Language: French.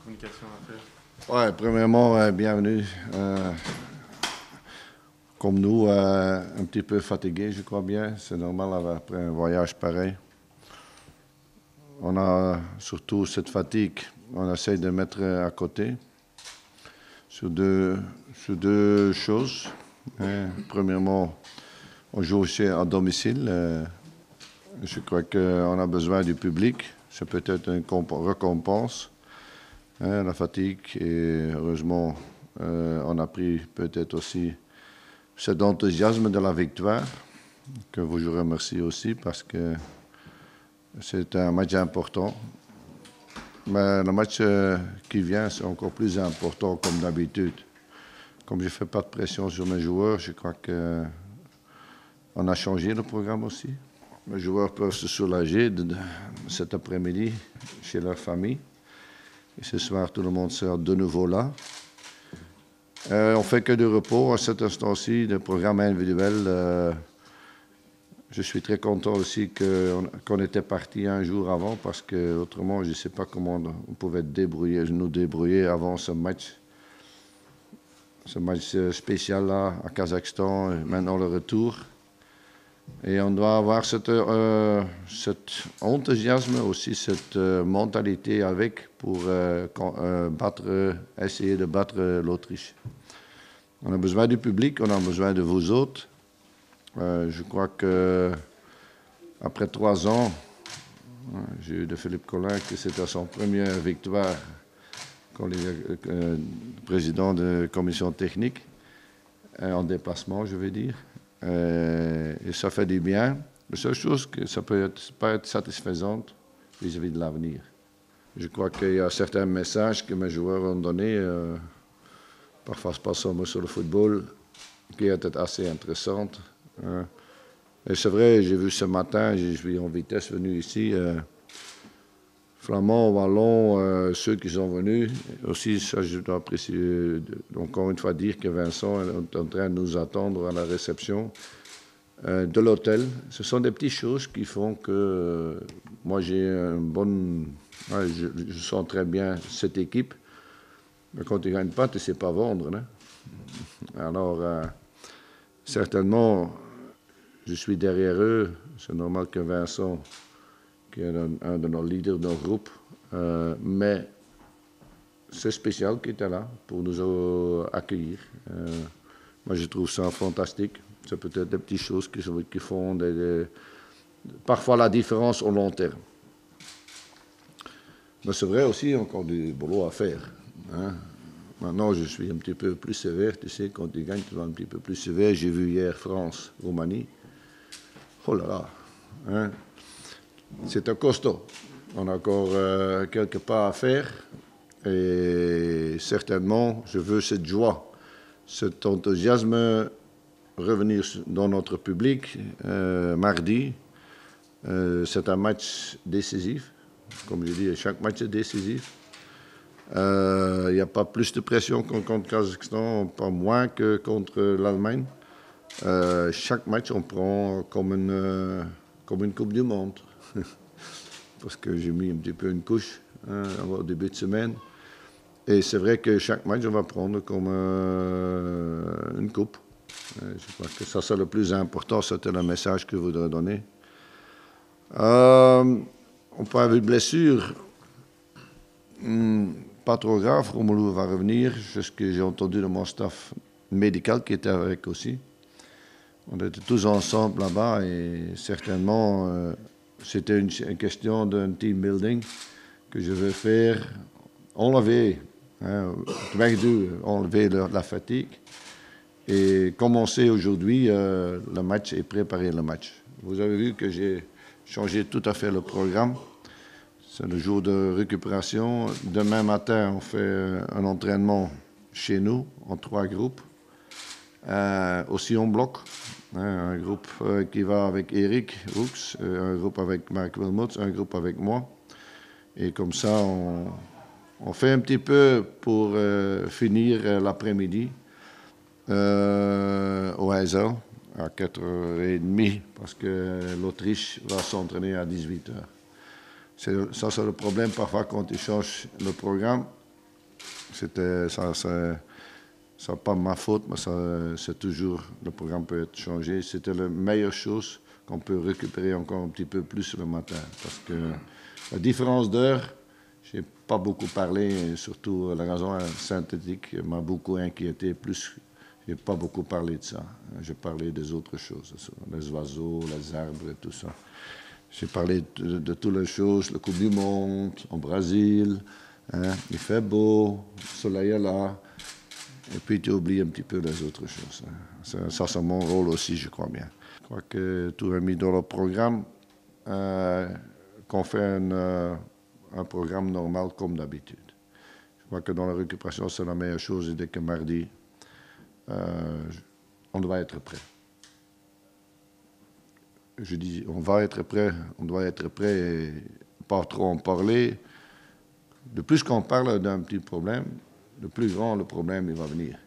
communication à faire? Ouais, premièrement, bienvenue. Comme nous, un petit peu fatigué, je crois bien. C'est normal après un voyage pareil. On a surtout cette fatigue, on essaie de mettre à côté sur deux choses. Premièrement, on joue aussi à domicile. Je crois qu'on a besoin du public. C'est peut-être une récompense. La fatigue, et heureusement, on a pris peut-être aussi cet enthousiasme de la victoire, que je vous remercie aussi parce que c'est un match important. Mais le match qui vient, c'est encore plus important comme d'habitude. Comme je ne fais pas de pression sur mes joueurs, je crois qu'on a changé le programme aussi. Les joueurs peuvent se soulager cet après-midi chez leur famille. Et ce soir, tout le monde sera de nouveau là. On ne fait que du repos à cet instant-ci, de programme individuel. Je suis très content aussi qu'on était parti un jour avant parce que autrement, je ne sais pas comment on pouvait nous débrouiller avant ce match spécial-là à Kazakhstan, et maintenant le retour. Et on doit avoir cet enthousiasme aussi, cette mentalité avec pour essayer de battre l'Autriche. On a besoin du public, on a besoin de vous autres. Je crois qu'après 3 ans, j'ai eu de Philippe Collin que c'était son première victoire comme président de la commission technique, en déplacement, je veux dire. Et ça fait du bien. La seule chose, que ça peut pas être satisfaisante vis-à-vis de l'avenir. Je crois qu'il y a certains messages que mes joueurs ont donnés, parfois pas seulement sur le football, qui étaient assez intéressantes. Et c'est vrai, j'ai vu ce matin, je suis en vitesse venu ici, Flamands, Wallons, ceux qui sont venus. Aussi, ça, je dois apprécier, encore une fois dire que Vincent est en train de nous attendre à la réception de l'hôtel. Ce sont des petites choses qui font que moi, j'ai une bonne... je sens très bien cette équipe. Mais quand tu ne gagnes pas, tu ne sais pas vendre. Hein? Alors, certainement, je suis derrière eux. C'est normal que Vincent, qui est un de nos leaders de notre groupe, mais c'est spécial qu'il était là pour nous accueillir. Moi, je trouve ça fantastique. C'est peut-être des petites choses qui font parfois la différence au long terme. Mais c'est vrai aussi, encore du boulot à faire. Hein? Maintenant, je suis un petit peu plus sévère. Tu sais, quand tu gagnes, tu vas un petit peu plus sévère. J'ai vu hier France-Roumanie. Oh là là, hein? C'est un costaud. On a encore quelques pas à faire. Et certainement, je veux cette joie, cet enthousiasme revenir dans notre public mardi. C'est un match décisif. Comme je dis, chaque match est décisif. Il n'y a pas plus de pression contre le Kazakhstan, pas moins que contre l'Allemagne. Chaque match, on prend comme une Coupe du Monde. Parce que j'ai mis un petit peu une couche au début de semaine. Et c'est vrai que chaque match, on va prendre comme une coupe. Je crois que ça, c'est le plus important. C'était le message que je voudrais donner. On peut avoir une blessure. Pas trop grave. Romelu va revenir. C'est ce que j'ai entendu de mon staff médical qui était avec aussi. On était tous ensemble là-bas et certainement, c'était une question d'un team building que je veux faire. Enlever la fatigue et commencer aujourd'hui le match et préparer le match. Vous avez vu que j'ai changé tout à fait le programme. C'est le jour de récupération. Demain matin, on fait un entraînement chez nous en 3 groupes. Aussi en bloc. Un groupe qui va avec Eric Roux, un groupe avec Mark Wilmots, un groupe avec moi. Et comme ça, on fait un petit peu pour finir l'après-midi au Heysel à 4h30 parce que l'Autriche va s'entraîner à 18h. Ça, c'est le problème parfois quand tu changes le programme. Ça n'est pas ma faute, mais c'est toujours, le programme peut être changé. C'était la meilleure chose qu'on peut récupérer encore un petit peu plus le matin. Parce que la différence d'heure, je n'ai pas beaucoup parlé, et surtout la raison synthétique m'a beaucoup inquiété. Plus, je n'ai pas beaucoup parlé de ça. J'ai parlé des autres choses, les oiseaux, les arbres et tout ça. J'ai parlé de toutes les choses, la Coupe du Monde, au Brésil, hein, il fait beau, le soleil est là. Et puis tu oublies un petit peu les autres choses. Ça, c'est mon rôle aussi, je crois bien. Je crois que tout est mis dans le programme, qu'on fait un programme normal comme d'habitude. Je crois que dans la récupération, c'est la meilleure chose. Et dès que mardi, on doit être prêt. Je dis, on va être prêt, on doit être prêt et pas trop en parler. De plus qu'on parle d'un petit problème, le plus grand le problème il va venir.